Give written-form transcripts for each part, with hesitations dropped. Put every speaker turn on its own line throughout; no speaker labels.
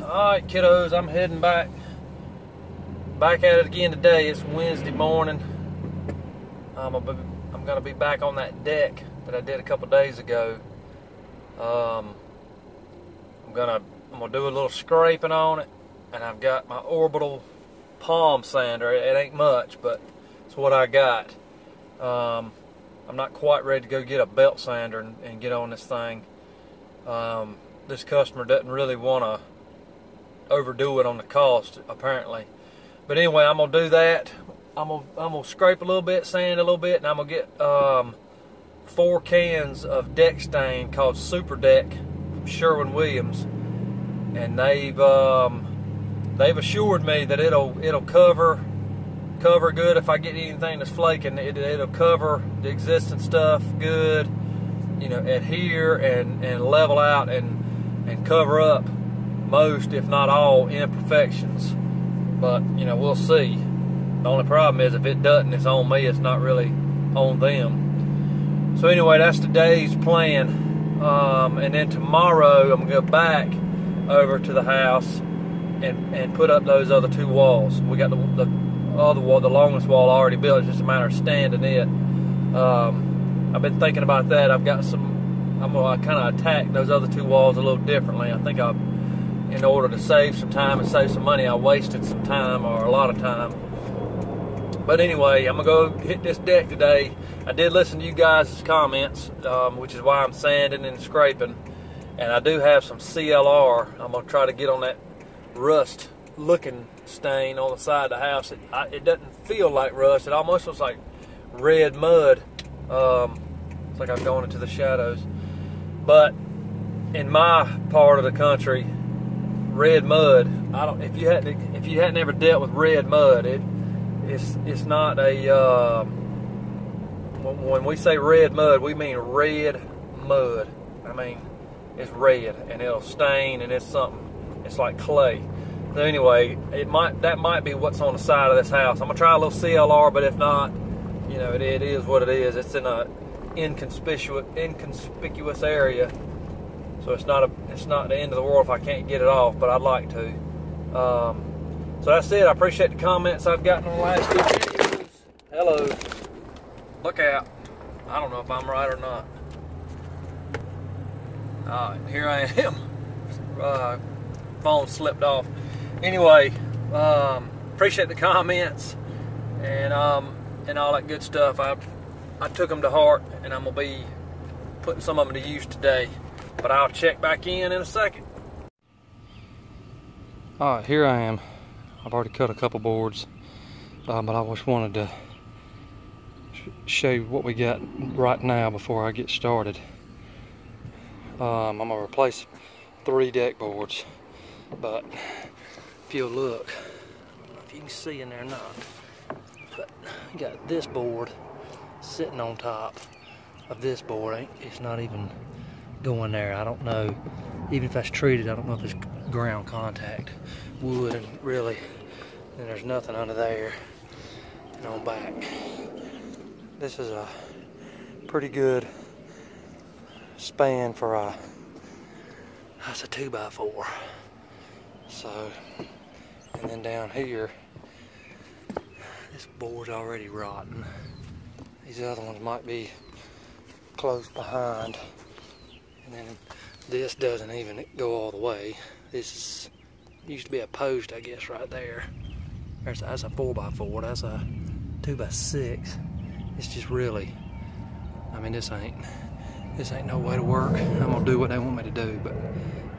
Alright kiddos, I'm heading back at it again today. It's Wednesday morning. I'm gonna be back on that deck that I did a couple days ago. I'm gonna do a little scraping on it, and I've got my orbital palm sander. It ain't much, but it's what I got. I'm not quite ready to go get a belt sander and get on this thing. This customer doesn't really want to overdo it on the cost, apparently. But anyway, I'm gonna do that. I'm gonna scrape a little bit, sand a little bit, and I'm gonna get 4 cans of deck stain called Super Deck from Sherwin-Williams, and they've assured me that it'll cover good if I get anything that's flaking. It'll cover the existing stuff good, you know, adhere and level out and cover up most, if not all, imperfections. But you know, we'll see. The only problem is if it doesn't, it's on me. It's not really on them. So anyway, that's today's plan. And then tomorrow I'm gonna go back over to the house and put up those other 2 walls. We got the other wall, the longest wall already built. It's just a matter of standing it. I've been thinking about that. I'm gonna kind of attack those other 2 walls a little differently. I think in order to save some time and save some money, I wasted some time, or a lot of time. But anyway, I'm gonna go hit this deck today. I did listen to you guys' comments, which is why I'm sanding and scraping. And I do have some CLR. I'm gonna try to get on that rust looking stain on the side of the house. It doesn't feel like rust. It almost looks like red mud. It's like I'm going into the shadows. But in my part of the country, red mud, if you hadn't ever dealt with red mud, it's not a when we say red mud, we mean red mud. I mean, it's red and it'll stain, and it's like clay. So anyway, that might be what's on the side of this house. I'm gonna try a little CLR, but if not, you know, it is what it is. It's in a inconspicuous area, so it's not the end of the world if I can't get it off, but I'd like to. So that's it. I appreciate the comments I've gotten on the last 2 videos. Hello. Look out. I don't know if I'm right or not. Alright, here I am. Phone slipped off. Anyway, appreciate the comments and all that good stuff. I took them to heart, and I'm gonna be putting some of them to use today. But I'll check back in a second. All right, here I am. I've already cut a couple boards, but I just wanted to show you what we got right now before I get started. I'm gonna replace 3 deck boards, but if you'll look, I don't know if you can see in there or not, but I got this board sitting on top of this board. It's not even going there. I don't know, even if that's treated, I don't know if it's ground contact wood, and really, and there's nothing under there and on back. This is a pretty good span for that's a 2x4. So, and then down here, this board's already rotten. These other ones might be close behind. And then this doesn't even go all the way. This used to be a post, I guess, right there. That's a 4x4. That's a 2x6. It's just really, I mean, this ain't no way to work. I'm gonna do what they want me to do, but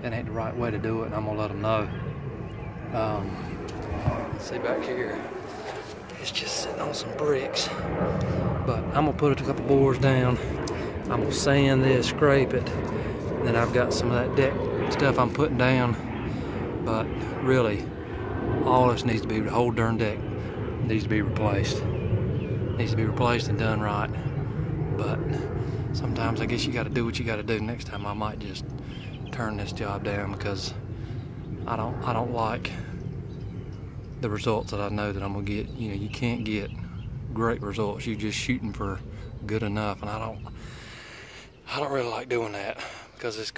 it ain't the right way to do it, and I'm gonna let them know. Let's see back here. It's just sitting on some bricks. But I'm gonna put a couple boards down. I'm gonna sand this, scrape it, and then I've got some of that deck stuff I'm putting down. But really, all this needs to be, the whole darn deck needs to be replaced. Needs to be replaced and done right. But sometimes I guess you gotta do what you gotta do. Next time I might just turn this job down, because I don't like the results that I know that I'm gonna get. You know, you can't get great results. You're just shooting for good enough, and I don't really like doing that, because it's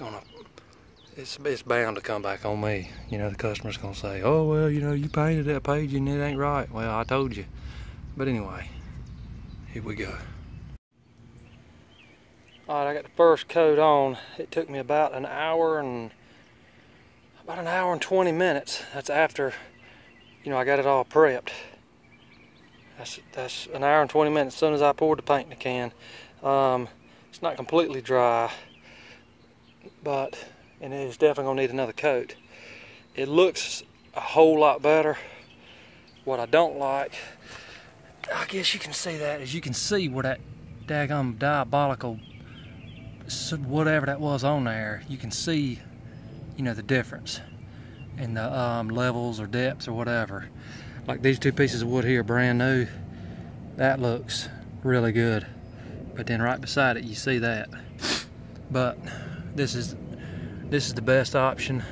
it's bound to come back on me. You know, the customer's gonna say, oh, well, you know, you painted that page and it ain't right. Well, I told you. But anyway, here we go. All right, I got the first coat on. It took me about an hour and 20 minutes. That's after, you know, I got it all prepped. That's an hour and 20 minutes as soon as I poured the paint in the can. It's not completely dry, and it is definitely gonna need another coat. It looks a whole lot better. What I don't like, I guess you can see that, is you can see where that daggum diabolical, whatever that was on there, you can see, you know, the difference in the levels or depths or whatever. Like these two pieces of wood here, brand new, that looks really good. But then right beside it, you see that. But this is the best option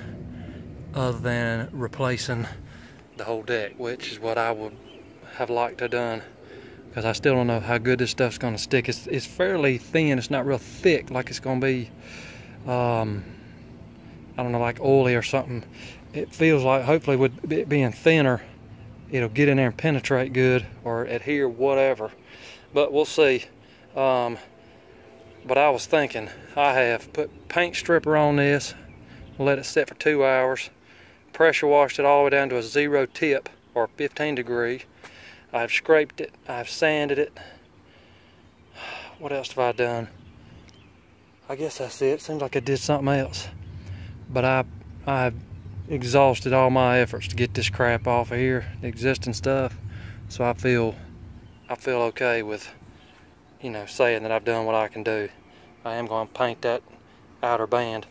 other than replacing the whole deck, which is what I would have liked to have done, because I still don't know how good this stuff's gonna stick. It's fairly thin. It's not real thick like it's gonna be, I don't know, like oily or something. It feels like, hopefully with it being thinner, it'll get in there and penetrate good or adhere, whatever. But we'll see. But I was thinking, I have put paint stripper on this, let it sit for 2 hours, pressure washed it all the way down to a 0 tip or 15 degree. I've scraped it, I've sanded it. What else have I done? I guess that's it. Seems like I did something else. But I've exhausted all my efforts to get this crap off of here, the existing stuff. So I feel okay with, you know, saying that I've done what I can do. I am going to paint that outer band.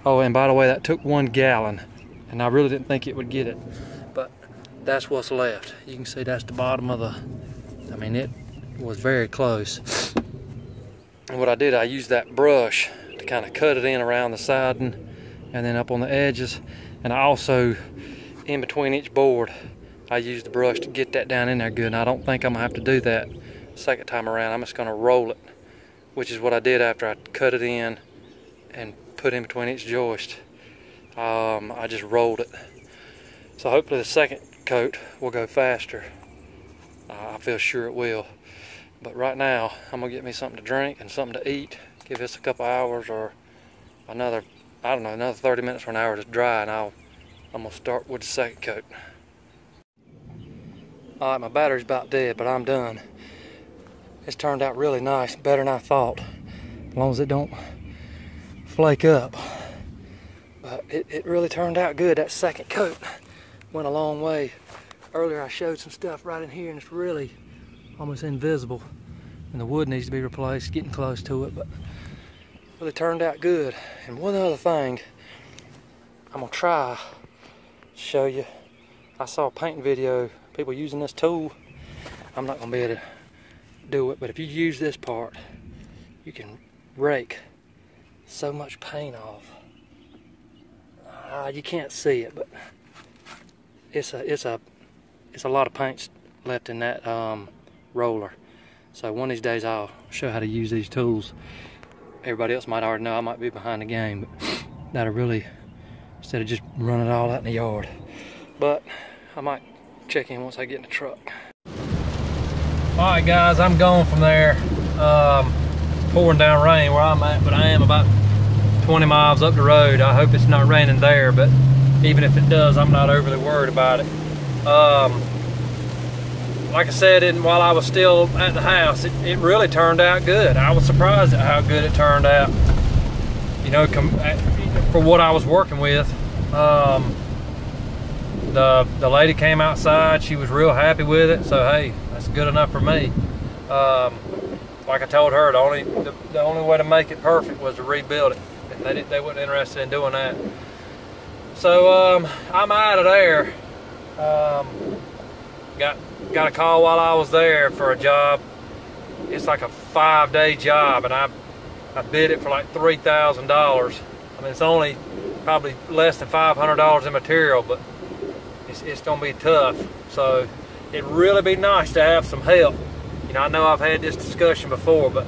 Oh, and by the way, that took 1 gallon, and I really didn't think it would get it. But that's what's left. You can see that's the bottom of the, I mean, it was very close. And what I did, I used that brush to kind of cut it in around the siding and then up on the edges. And I also, in between each board, I used the brush to get that down in there good. And I don't think I'm gonna have to do that second time around. I'm just gonna roll it, which is what I did after I cut it in and put in between each joist. I just rolled it. So hopefully the second coat will go faster. I feel sure it will. But right now, I'm gonna get me something to drink and something to eat. Give this a couple hours or another, I don't know, another 30 minutes or an hour to dry, and I'm gonna start with the second coat. All right, my battery's about dead, but I'm done. It's turned out really nice, better than I thought, as long as it don't flake up. But it really turned out good. That second coat went a long way. Earlier I showed some stuff right in here, and it's really almost invisible, and the wood needs to be replaced, getting close to it, but really turned out good. And one other thing I'm gonna try to show you. I saw a painting video, people using this tool. I'm not gonna be able to do it, but if you use this part, you can rake so much paint off. You can't see it, but it's a lot of paint left in that roller. So one of these days I'll show how to use these tools. Everybody else might already know, I might be behind the game, but that'll really, instead of just running it all out in the yard. But I might check in once I get in the truck. Alright guys, I'm going from there. It's pouring down rain where I'm at, but I am about 20 miles up the road. I hope it's not raining there, but even if it does, I'm not overly worried about it. Like I said, while I was still at the house, it really turned out good. I was surprised at how good it turned out. You know, for what I was working with. The lady came outside. She was real happy with it. So hey, that's good enough for me. Like I told her, the only way to make it perfect was to rebuild it, and they weren't interested in doing that. So I'm out of there. Got a call while I was there for a job. It's like a 5-day job, and I bid it for like $3,000. I mean, it's only probably less than $500 in material, but it's gonna be tough. So it'd really be nice to have some help. You know, I know I've had this discussion before, but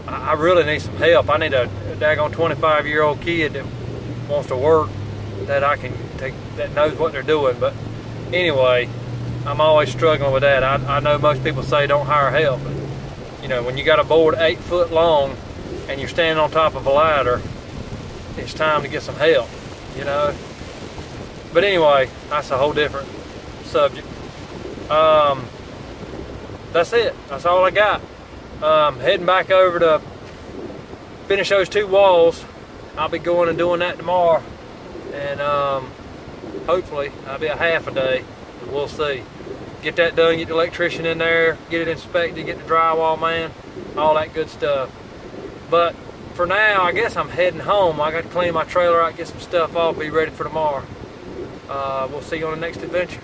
I really need some help. I need a daggone 25-year-old kid that wants to work that I can take, that knows what they're doing. But anyway, I'm always struggling with that. I know most people say don't hire help, but you know, when you got a board 8 foot long and you're standing on top of a ladder, it's time to get some help, you know. But anyway, that's a whole different subject. That's it. That's all I got. Heading back over to finish those 2 walls. I'll be going and doing that tomorrow, and hopefully I'll be a half a day. We'll see. Get that done, get the electrician in there, get it inspected, get the drywall man, all that good stuff. But for now, I guess I'm heading home. I got to clean my trailer out, get some stuff off, be ready for tomorrow. We'll see you on the next adventure.